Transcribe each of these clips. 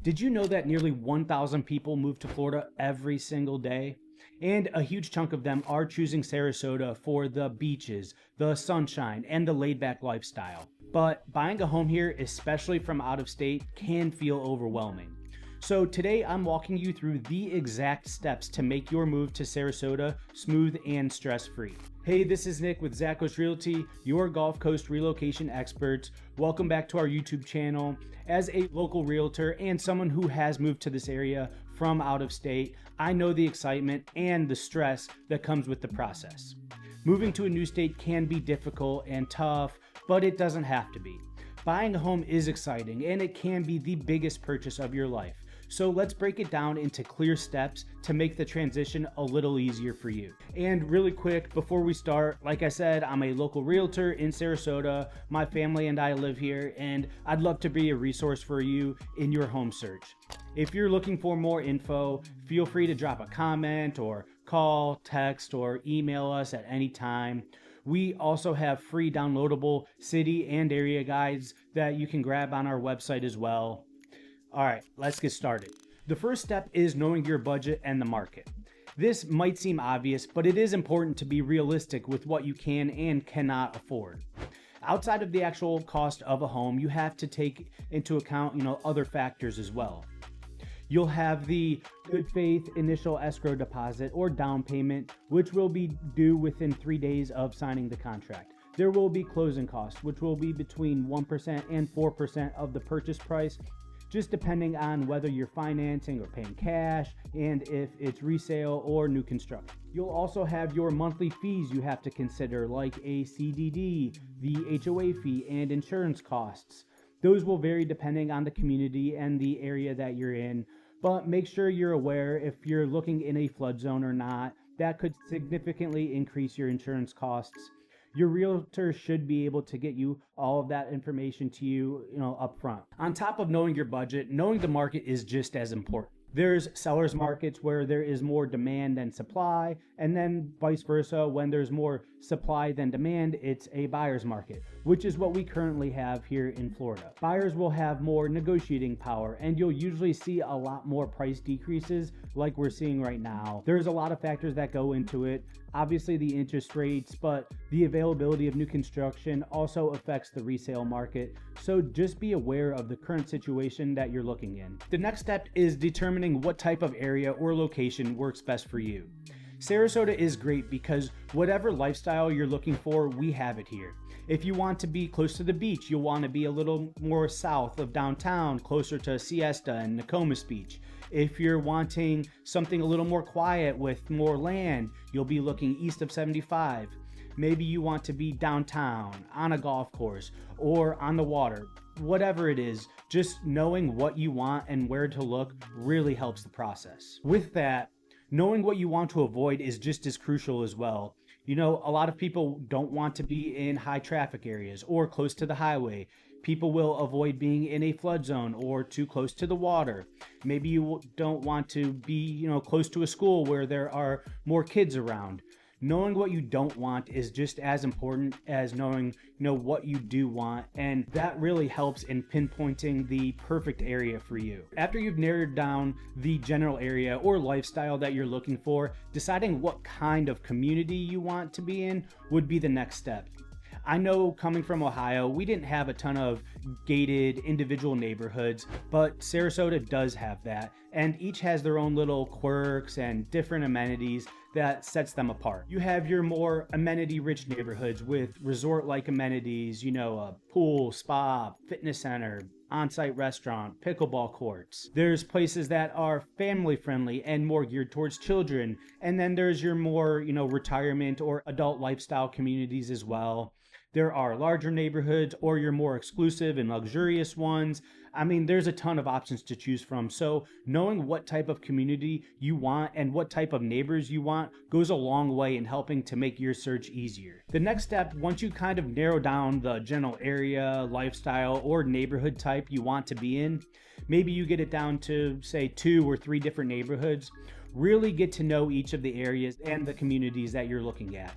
Did you know that nearly 1,000 people move to Florida every single day? And a huge chunk of them are choosing Sarasota for the beaches, the sunshine, and the laid back lifestyle. But buying a home here, especially from out of state, can feel overwhelming. So today I'm walking you through the exact steps to make your move to Sarasota smooth and stress-free. Hey, this is Nick with Zackos Realty, your Gulf Coast relocation experts. Welcome back to our YouTube channel. As a local realtor and someone who has moved to this area from out of state, I know the excitement and the stress that comes with the process. Moving to a new state can be difficult and tough, but it doesn't have to be. Buying a home is exciting and it can be the biggest purchase of your life. So let's break it down into clear steps to make the transition a little easier for you. And really quick, before we start, like I said, I'm a local realtor in Sarasota. My family and I live here, and I'd love to be a resource for you in your home search. If you're looking for more info, feel free to drop a comment or call, text, or email us at any time. We also have free downloadable city and area guides that you can grab on our website as well. All right, let's get started. The first step is knowing your budget and the market. This might seem obvious, but it is important to be realistic with what you can and cannot afford. Outside of the actual cost of a home, you have to take into account, other factors as well. You'll have the good faith initial escrow deposit or down payment, which will be due within 3 days of signing the contract. There will be closing costs, which will be between 1% and 4% of the purchase price, just depending on whether you're financing or paying cash and if it's resale or new construction. You'll also have your monthly fees you have to consider, like a CDD, the HOA fee, and insurance costs. Those will vary depending on the community and the area that you're in, but make sure you're aware if you're looking in a flood zone or not. That could significantly increase your insurance costs. Your realtor should be able to get you all of that information to you, up front. On top of knowing your budget, knowing the market is just as important. There's sellers markets where there is more demand than supply, and then vice versa. When there's more supply than demand, it's a buyer's market, which is what we currently have here in Florida. Buyers will have more negotiating power, and you'll usually see a lot more price decreases like we're seeing right now. There's a lot of factors that go into it. Obviously the interest rates, but the availability of new construction also affects the resale market. So just be aware of the current situation that you're looking in. The next step is determining what type of area or location works best for you. Sarasota is great because whatever lifestyle you're looking for, we have it here. If you want to be close to the beach, you'll want to be a little more south of downtown, closer to Siesta and Nokomis Beach. If you're wanting something a little more quiet with more land, you'll be looking east of 75. Maybe you want to be downtown, on a golf course, or on the water. Whatever it is, just knowing what you want and where to look really helps the process. With that, knowing what you want to avoid is just as crucial as well. A lot of people don't want to be in high traffic areas or close to the highway. People will avoid being in a flood zone or too close to the water. Maybe you don't want to be, close to a school where there are more kids around. Knowing what you don't want is just as important as knowing, what you do want, and that really helps in pinpointing the perfect area for you. After you've narrowed down the general area or lifestyle that you're looking for, deciding what kind of community you want to be in would be the next step. I know coming from Ohio, we didn't have a ton of gated individual neighborhoods, but Sarasota does have that, and each has their own little quirks and different amenities that sets them apart. You have your more amenity-rich neighborhoods with resort-like amenities, a pool, spa, fitness center, on-site restaurant, pickleball courts. There's places that are family-friendly and more geared towards children, and then there's your more, retirement or adult lifestyle communities as well. There are larger neighborhoods or your more exclusive and luxurious ones. There's a ton of options to choose from. So knowing what type of community you want and what type of neighbors you want goes a long way in helping to make your search easier. The next step, once you kind of narrow down the general area, lifestyle, or neighborhood type you want to be in, maybe you get it down to, say, 2 or 3 different neighborhoods. Really get to know each of the areas and the communities that you're looking at.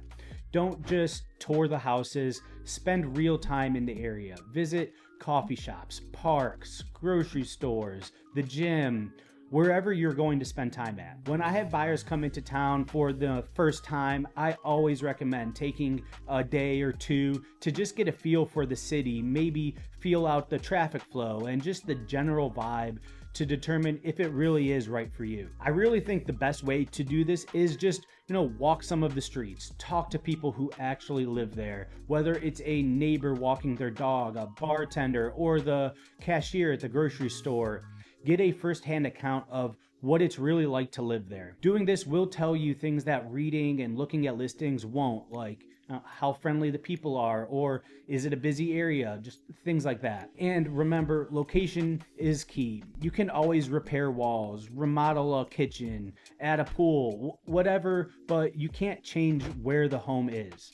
Don't just tour the houses, spend real time in the area. Visit coffee shops, parks, grocery stores, the gym, wherever you're going to spend time at. When I have buyers come into town for the first time, I always recommend taking a day or two to just get a feel for the city, maybe feel out the traffic flow and just the general vibe to determine if it really is right for you. I really think the best way to do this is just, walk some of the streets, talk to people who actually live there, whether it's a neighbor walking their dog, a bartender, or the cashier at the grocery store. Get a first-hand account of what it's really like to live there. Doing this will tell you things that reading and looking at listings won't, like how friendly the people are, or is it a busy area, just things like that. And remember, location is key. You can always repair walls, remodel a kitchen, add a pool, whatever, but you can't change where the home is.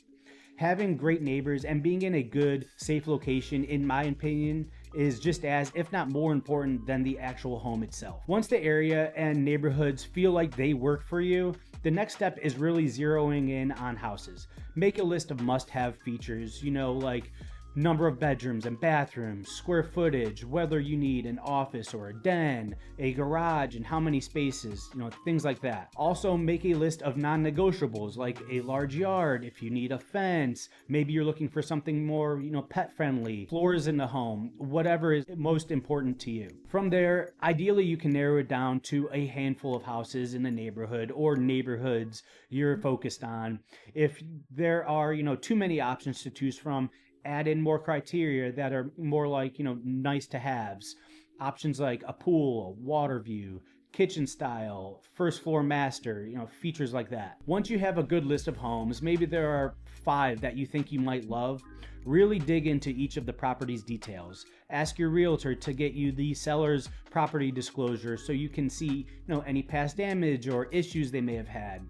Having great neighbors and being in a good, safe location, in my opinion, is just as, if not more important than the actual home itself. Once the area and neighborhoods feel like they work for you, the next step is really zeroing in on houses. Make a list of must-have features, like number of bedrooms and bathrooms, square footage, whether you need an office or a den, a garage, and how many spaces, things like that. Also, make a list of non-negotiables, like a large yard, if you need a fence, maybe you're looking for something more, pet-friendly, floors in the home, whatever is most important to you. From there, ideally, you can narrow it down to a handful of houses in the neighborhood or neighborhoods you're focused on. If there are, too many options to choose from, add in more criteria that are more like, nice to haves. Options like a pool, a water view, kitchen style, first floor master, features like that. Once you have a good list of homes, maybe there are 5 that you think you might love, really dig into each of the property's details. Ask your realtor to get you the seller's property disclosure so you can see, any past damage or issues they may have had.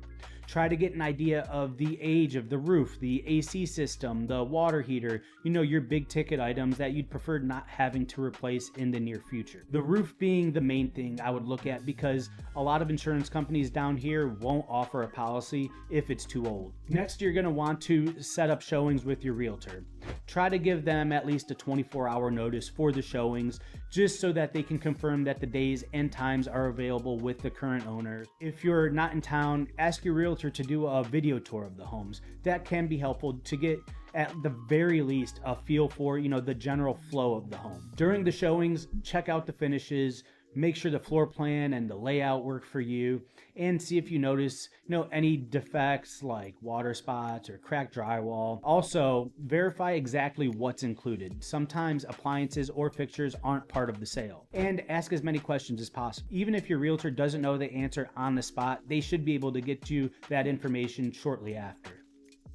Try to get an idea of the age of the roof, the AC system, the water heater, your big ticket items that you'd prefer not having to replace in the near future. The roof being the main thing I would look at, because a lot of insurance companies down here won't offer a policy if it's too old. Next, you're going to want to set up showings with your realtor. Try to give them at least a 24-hour notice for the showings, just so that they can confirm that the days and times are available with the current owner. If you're not in town, ask your realtor to do a video tour of the homes. That can be helpful to get, at the very least, a feel for, the general flow of the home. During the showings, check out the finishes, make sure the floor plan and the layout work for you, and see if you notice, any defects like water spots or cracked drywall. Also, verify exactly what's included. Sometimes appliances or fixtures aren't part of the sale. And ask as many questions as possible. Even if your realtor doesn't know the answer on the spot, they should be able to get you that information shortly after.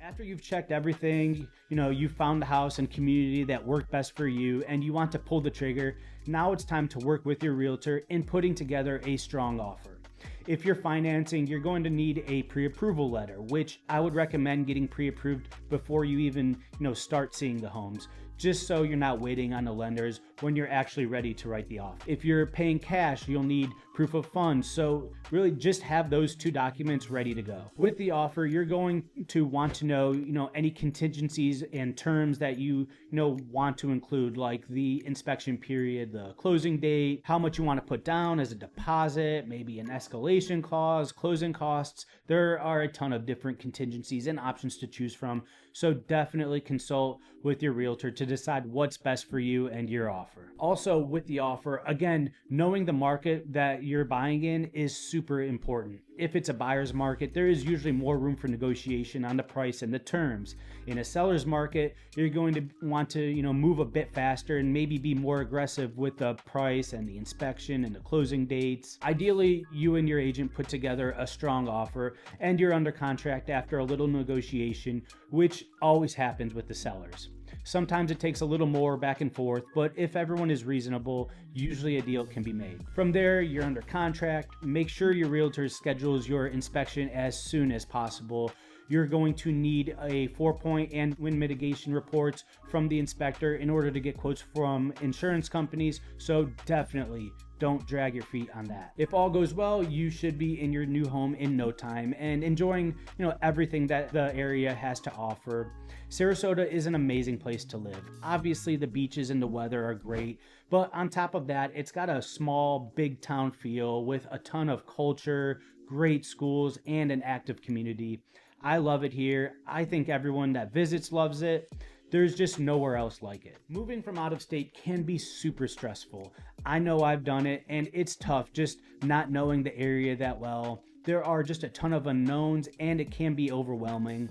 After you've checked everything, you've found the house and community that worked best for you, and you want to pull the trigger, now it's time to work with your realtor in putting together a strong offer. If you're financing, you're going to need a pre-approval letter, which I would recommend getting pre-approved before you even, start seeing the homes, just so you're not waiting on the lenders when you're actually ready to write the offer. If you're paying cash, you'll need proof of funds, so really just have those 2 documents ready to go. With the offer, you're going to want to know, any contingencies and terms that you want to include, like the inspection period, the closing date, how much you want to put down as a deposit, maybe an escalation clause, closing costs. There are a ton of different contingencies and options to choose from, so definitely consult with your realtor to decide what's best for you and your offer. Also, with the offer, again, knowing the market that you're buying in is super important. If it's a buyer's market, there is usually more room for negotiation on the price and the terms. In a seller's market, you're going to want to, move a bit faster and maybe be more aggressive with the price and the inspection and the closing dates. Ideally, you and your agent put together a strong offer and you're under contract after a little negotiation, which always happens with the sellers. Sometimes it takes a little more back and forth, but if everyone is reasonable, usually a deal can be made. From there, you're under contract. Make sure your realtor schedules your inspection as soon as possible. You're going to need a 4-point and wind mitigation reports from the inspector in order to get quotes from insurance companies, so definitely don't drag your feet on that. If all goes well, you should be in your new home in no time and enjoying, everything that the area has to offer. Sarasota is an amazing place to live. Obviously, the beaches and the weather are great, but on top of that, it's got a small, big town feel with a ton of culture, great schools, and an active community. I love it here. I think everyone that visits loves it. There's just nowhere else like it. Moving from out of state can be super stressful. I know I've done it, and it's tough just not knowing the area that well. There are just a ton of unknowns, and it can be overwhelming.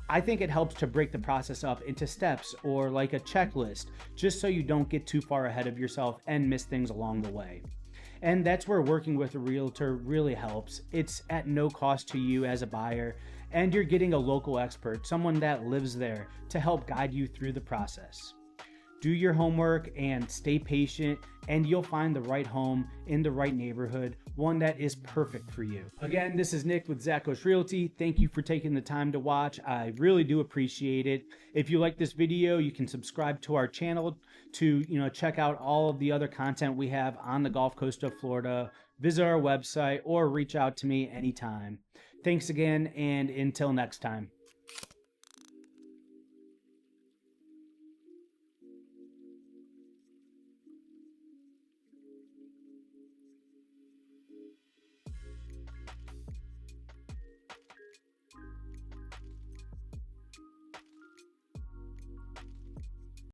I think it helps to break the process up into steps or like a checklist, just so you don't get too far ahead of yourself and miss things along the way. And that's where working with a realtor really helps. It's at no cost to you as a buyer, and you're getting a local expert, someone that lives there, to help guide you through the process. Do your homework and stay patient, and you'll find the right home in the right neighborhood, one that is perfect for you. Again, this is Nick with Zackos Realty. Thank you for taking the time to watch. I really do appreciate it. If you like this video, you can subscribe to our channel to check out all of the other content we have on the Gulf Coast of Florida. Visit our website or reach out to me anytime. Thanks again, and until next time.